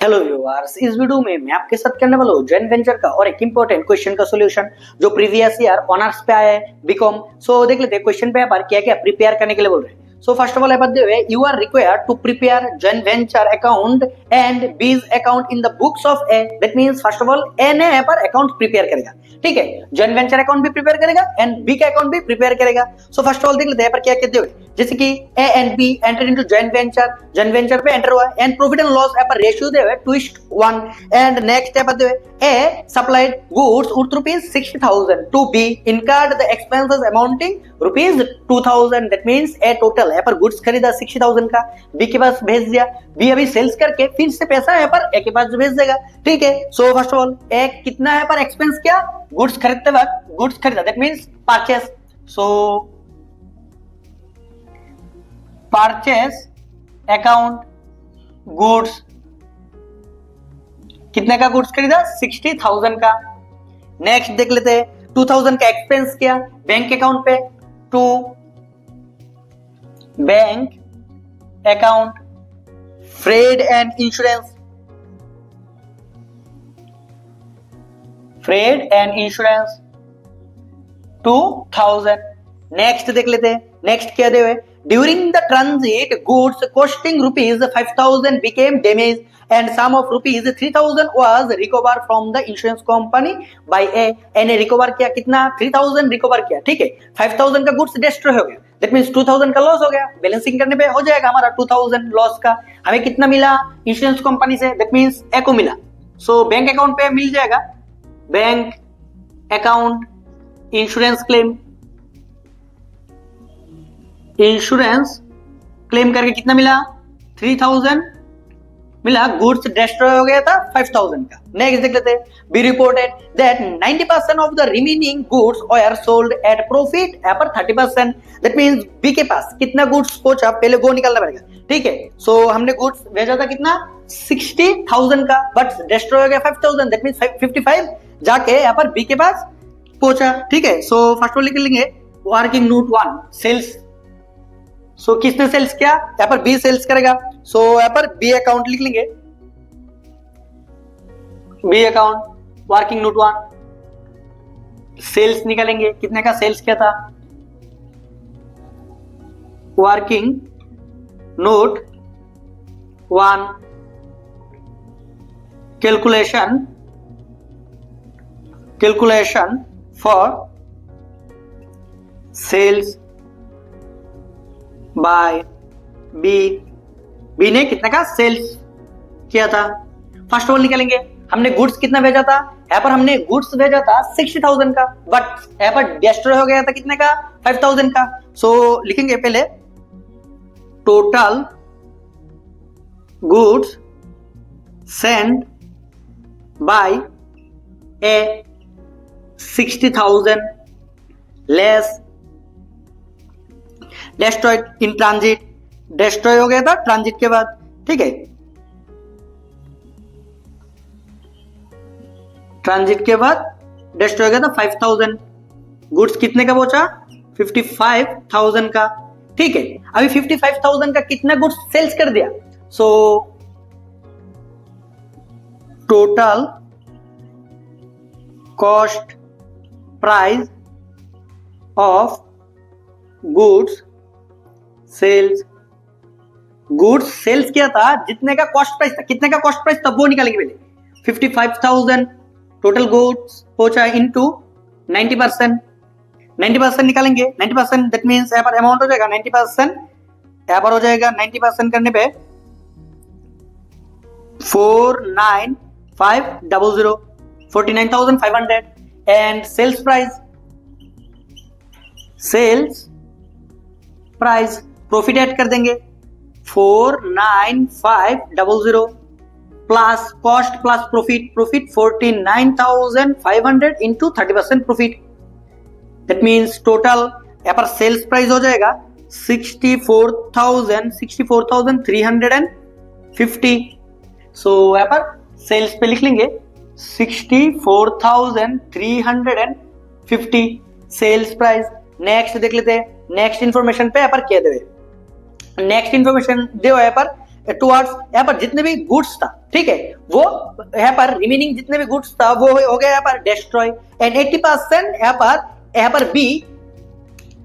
Hello viewers, इस video में मैं आपके साथ करने वाला हूँ जॉइंट वेंचर का और एक इंपॉर्टेंट क्वेश्चन का सॉल्यूशन जो प्रीवियस ईयर ऑनर्स पे आया है बीकॉम। सो देख लेते हैं क्वेश्चन पे पर क्या क्या प्रिपेयर करने के लिए बोल रहे हैं। So first of all you are required to prepare joint venture account and B's account in the books of A. That means first of all A ने यहाँ पर अकाउंट प्रिपेयर करेगा, ठीक है। जॉइंट वेंचर अकाउंट भी prepare करेगा and B का account भी प्रिपेयर करेगा। सो फर्स्ट ऑफ ऑल देख लेते हैं पर क्या कहते हुए, जैसे कि A and B enter into joint venture पे एंटर हुआ एंड प्रॉफिट एंड लॉस यहाँ पर रेशियो दे हुए 2:1 एंड नेक्स्ट यहाँ पर A supplied goods worth ₹60,000 to be incurred the expenses amounting ₹2,000। That means A total यहाँ पर गुड्स खरीदा 60,000 का, बी के पास भेज दिया, बी अभी सेल्स करके फिर से पैसा यहाँ पर ए के पास भेज देगा, ठीक है। सो फर्स्ट ऑफ ऑल ए कितना यहाँ पर एक्सपेंस किया, गुड्स खरीदते वक्त गुड्स खरीदा, that means purchase. So purchase account goods कितने का गुड्स खरीदा, 60,000 का। नेक्स्ट देख लेते हैं 2,000 का एक्सपेंस किया बैंक अकाउंट पे, to bank account freight and insurance, freight and insurance 2,000। Next देख लेते हैं, नेक्स्ट क्या दे हुए, during the transit goods costing ₹5,000 became damaged and sum of ₹3,000 was recovered from the insurance company by A। ने recover किया कितना, 3,000 रिकवर किया, ठीक है। 5,000 का गुड्स डिस्ट्रॉय हो गया, दैट मींस 2,000 का लॉस हो गया। बैलेंसिंग करने पे हो जाएगा हमारा 2,000 लॉस का। हमें कितना मिला इंश्योरेंस कंपनी से, दैट मींस ए को मिला। सो बैंक अकाउंट पे मिल जाएगा, bank account insurance claim, insurance claim करके कितना मिला, 3,000 मिला। गुड्स डिस्ट्रॉय हो गया था 5,000 का। नेक्स्ट देख लेते हैं, be reported that 90% of the remaining goods were sold at profit पर 30%। दैट मींस बी के पास कितना गुड्स पहुंचा, पहले वो निकालना पड़ेगा, ठीक है। सो हमने गुड्स भेजा था कितना, 60,000 का, बट डिस्ट्रॉय हो गया 5,000, दैट मींस 55 जाके यहाँ पर बी के पास पहुंचा, ठीक है। सो फर्स्ट लिख लेंगे वर्किंग नोट 1 सेल्स। सो किसने सेल्स किया, यहाँ पर बी सेल्स करेगा। सो यहाँ पर बी अकाउंट लिख लेंगे, B account working note 1 sales निकालेंगे, कितने का सेल्स किया था, working note 1 calculation for sales by B ने कितने का सेल्स किया था। फर्स्ट ऑल निकालेंगे, हमने गुड्स कितना भेजा था, यहाँ पर हमने गुड्स भेजा था 60,000 का, बट यहाँ पर डिस्ट्रॉय हो गया था कितने का, 5,000 का। सो लिखेंगे पहले total goods send by A 60,000 less destroyed in transit, destroy हो गया था ट्रांजिट के बाद, ठीक है। ट्रांजिट के बाद डिस्ट्रॉय हो गया था 5,000। गुड्स कितने का पहुंचा, 55,000 का, ठीक है। अभी 55,000 का कितना गुड्स सेल्स कर दिया। So total cost price of goods sales, goods sales किया था जितने का कॉस्ट प्राइस था, कितने का कॉस्ट प्राइस था वो निकालेंगे पहले। 55,000 टोटल गुड्स पहुंचा इनटू 90% निकालेंगे। 90% दैट मींस यहाँ पर अमाउंट हो जाएगा 90%, यहाँ पर हो जाएगा 90% करने पे 49,500 49,500 and sales price profit add कर देंगे 49,500 plus cost plus profit 49,500 into 30% profit. That means total यहाँ पर सेल्स प्राइस हो जाएगा 64,350। सो यहाँ पर सेल्स पे लिख लेंगे 64,350 सेल्स प्राइस। नेक्स्ट देख लेते हैं, नेक्स्ट इंफॉर्मेशन पे यहाँ पर क्या देवे, नेक्स्ट इंफॉर्मेशन दे यहाँ पर टुवर्ड्स यहाँ पर जितने भी गुड्स था, ठीक है, वो यहाँ पर रिमेनिंग जितने भी गुड्स था वो हो गया यहाँ पर डिस्ट्रॉय, एंड 80% यहाँ पर बी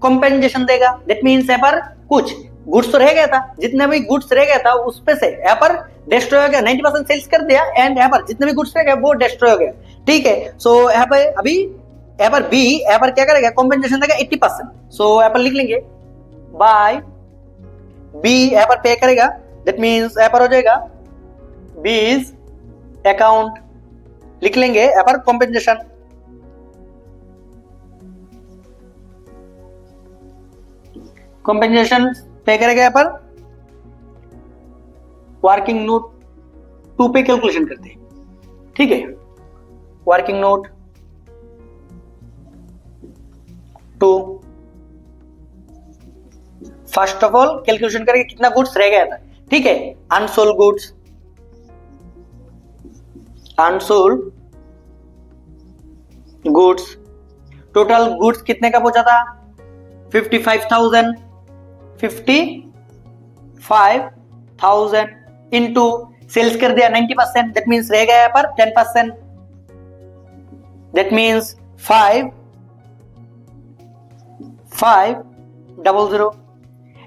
कॉम्पेंसेशन देगा। दैट मीन्स यहाँ पर कुछ गुड्स तो रह गया था, जितने भी गुड्स रह गया था उस पे से यहाँ पर डिस्ट्रॉय हो गया, 90% सेल्स कर दिया, एंड यहाँ पर जितने भी गुड्स रह गए वो डिस्ट्रॉय हो गया, ठीक है। सो यहाँ पे अभी यहाँ पर बी यहाँ पर क्या करेगा, कॉम्पेंसेशन देगा 80%। सो यहाँ पर लिख लेंगे बाय बी यहाँ पर पे करेगा, दैट मीन्स यहाँ पर हो जाएगा बीज अकाउंट, लिख लेंगे यहाँ पर कॉम्पेंसेशन, कॉम्पेंसेशन पे करेगा यहाँ पर वर्किंग नोट 2 पे कैलकुलेशन करते हैं, ठीक है। Working note 2, first of all calculation करके कितना गुड्स रह गया था, ठीक है। Unsold goods, unsold goods, total goods कितने का पहुंचा था 55,000 इनटू सेल्स कर दिया 90%, दैट मींस रह गया यहाँ पर 10%, दैट मींस 5,500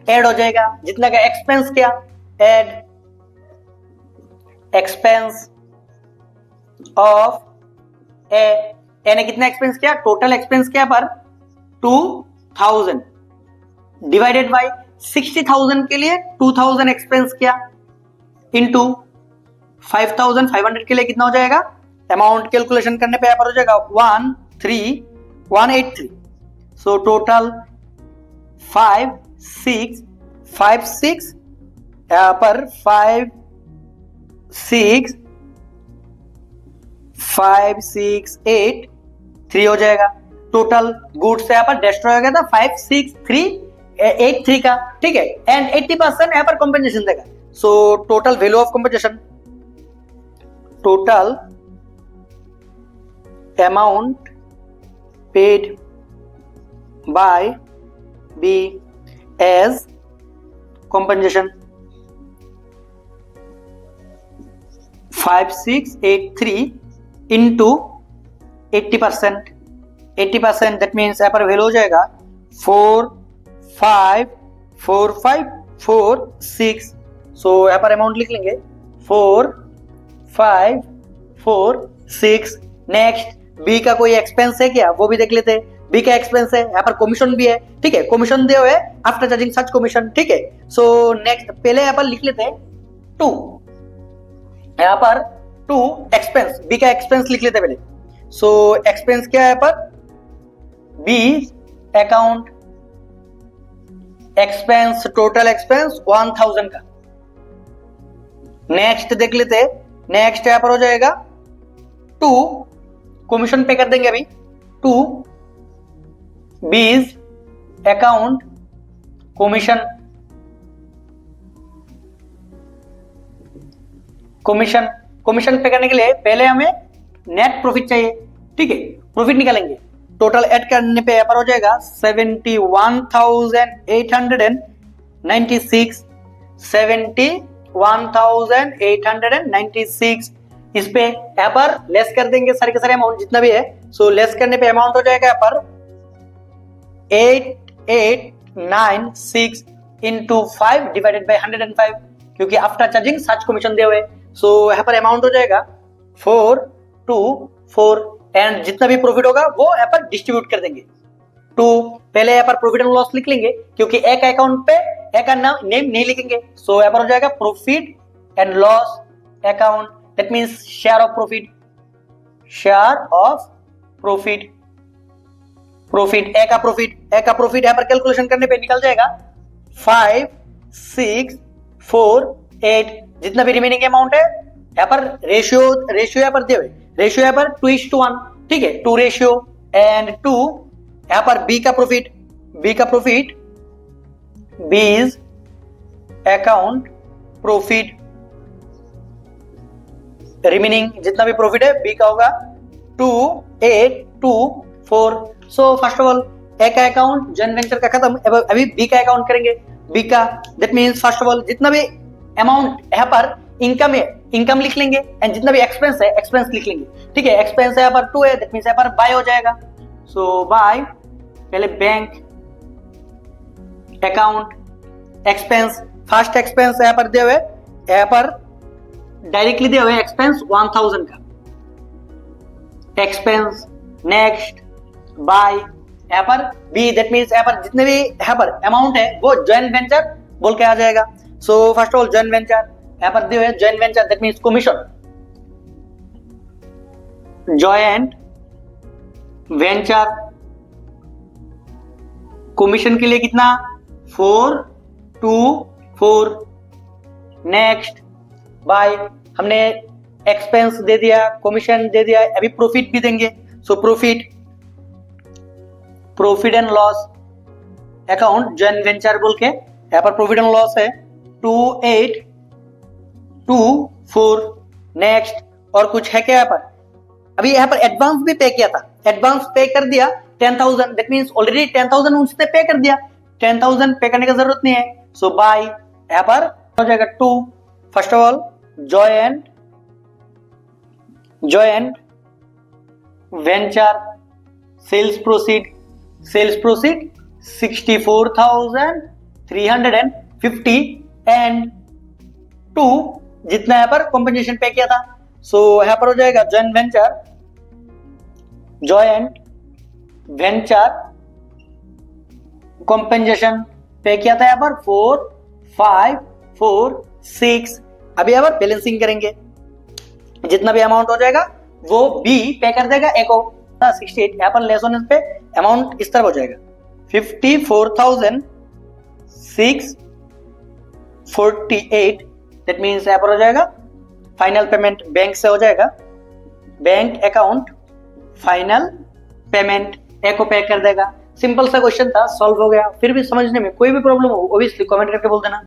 ऐड हो जाएगा। जितना का एक्सपेंस क्या, ऐड एक्सपेंस ऑफ ए ने कितना एक्सपेंस किया, टोटल एक्सपेंस क्या पर 2,000 डिवाइडेड बाय 60,000 के लिए 2,000 एक्सपेंस किया इनटू 5,500 के लिए कितना हो जाएगा, अमाउंट कैलकुलेशन करने पे यहाँ पर हो जाएगा 13183। सो टोटल 5656 यहाँ पर 5683 हो जाएगा। टोटल गुड्स यहाँ पर डिस्ट्रॉय हो गया था 56383 का, ठीक है, एंड 80% यहाँ पर कॉम्पेंसेशन देगा। So total value of compensation, total amount paid by B as compensation 5683 into 80%, 80% that means यहाँ पर वैल्यू हो जाएगा 454546। सो यहाँ पर अमाउंट लिख लेंगे 4546। नेक्स्ट बी का कोई एक्सपेंस है क्या, वो भी देख लेते हैं। बी का एक्सपेंस है, यहाँ पर कमीशन भी है, ठीक है, कमीशन दिए हुए आफ्टर चार्जिंग सच कमीशन, ठीक है। सो नेक्स्ट पहले यहाँ पर लिख लेते हैं 2, यहाँ पर 2 एक्सपेंस, बी का एक्सपेंस लिख लेते हैं पहले। सो एक्सपेंस क्या है यहाँ पर, B account expense, total expense 1000 का। नेक्स्ट देख लेते हैं, नेक्स्ट यहां पर हो जाएगा 2 कमीशन पे कर देंगे अभी, 2 बीज अकाउंट कमीशन, कमीशन कमीशन पे करने के लिए पहले हमें नेट प्रॉफिट चाहिए, ठीक है, प्रॉफिट निकालेंगे। टोटल ऐड करने पे यहाँ पर हो जाएगा 71,896, 71,896। इस पे यहाँ पर लेस कर देंगे सारे के सारे अमाउंट जितना भी है। सो लेस करने पे अमाउंट हो जाएगा यहाँ पर 8896 इंटू 5 डिवाइडेड बाई 105, क्योंकि आफ्टर चार्जिंग सच कमीशन दिए हुए। सो यहाँ पर अमाउंट हो जाएगा 424, एंड जितना भी प्रॉफिट होगा वो यहाँ पर डिस्ट्रीब्यूट कर देंगे। टू पहले यहाँ पर प्रॉफिट एंड लॉस लिख लेंगे, क्योंकि एक अकाउंट पे एक नेम नहीं लिखेंगे। सो यहाँ पर हो जाएगा profit and loss account, that means share of profit, share of profit, profit A का प्रॉफिट यहाँ पर कैलकुलेशन करने पे निकल जाएगा 5648। जितना भी रिमेनिंग अमाउंट है यहाँ पर रेशियो यहाँ पर दिए हुए, रेशियो यहाँ पर 2:1, ठीक है, 2 रेशियो, एंड 2 यहाँ पर बी का प्रॉफिट बीज अकाउंट प्रॉफिट, रिमेनिंग जितना भी प्रॉफिट है बी का होगा 2824। सो फर्स्ट ऑफ ऑल ए का अकाउंट जॉइंट वेंचर का खत्म, अभी बी का अकाउंट करेंगे। बी का that means first of all जितना भी अमाउंट यहाँ पर इनकम है, इनकम लिख लेंगे, एंड जितना भी एक्सपेंस है एक्सपेंस लिख लेंगे। ठीक है, एक्सपेंस है यहाँ पर 2 है, दैट मींस यहाँ पर बाय हो जाएगा। सो बाय, पहले bank account expense, first expense यहाँ पर दिए हुए, यहाँ पर डायरेक्टली दिए हुए एक्सपेंस 1000 का एक्सपेंस। नेक्स्ट बाय, यहाँ पर बी, दैट मींस यहाँ पर जितने भी यहाँ पर अमाउंट है वो जॉइंट वेंचर बोल के आ जाएगा। So first of all joint venture यहाँ पर दिए हुए joint venture, that means commission. Joint venture commission के लिए कितना 424। नेक्स्ट बाय, हमने एक्सपेंस दे दिया, कमीशन दे दिया, अभी प्रॉफिट भी देंगे। So profit and loss account joint venture बोल के यहाँ पर प्रॉफिट एंड लॉस है 2824। नेक्स्ट और कुछ है क्या यहाँ पर? अभी यहाँ पर एडवांस भी पे किया था, एडवांस पे कर दिया 10,000, दैट मींस ऑलरेडी 10,000 उसने पे कर दिया, 10,000 पे करने की जरूरत नहीं है। सो बाय, यहाँ पर हो जाएगा 2। First of all joint venture sales proceed 64,350 and 2 जितना यहाँ पर कॉम्पेंसेशन पे किया था। सो यहाँ पर हो जाएगा जॉइंट वेंचर कॉम्पेंसेशन पे किया था यहाँ पर 4, 5, 4, 6। अभी यहाँ पर बैलेंसिंग करेंगे, जितना भी अमाउंट हो जाएगा वो बी पे कर देगा ए को। 68 यहाँ पर लेस होने पे अमाउंट इस तरह हो जाएगा 54,648, दैट मींस यहाँ पर हो जाएगा फाइनल पेमेंट बैंक से हो जाएगा, बैंक अकाउंट फाइनल पेमेंट ए को पे कर देगा। सिंपल सा क्वेश्चन था, सॉल्व हो गया। फिर भी समझने में कोई भी प्रॉब्लम हो ऑब्वियसली कमेंट करके बोल देना।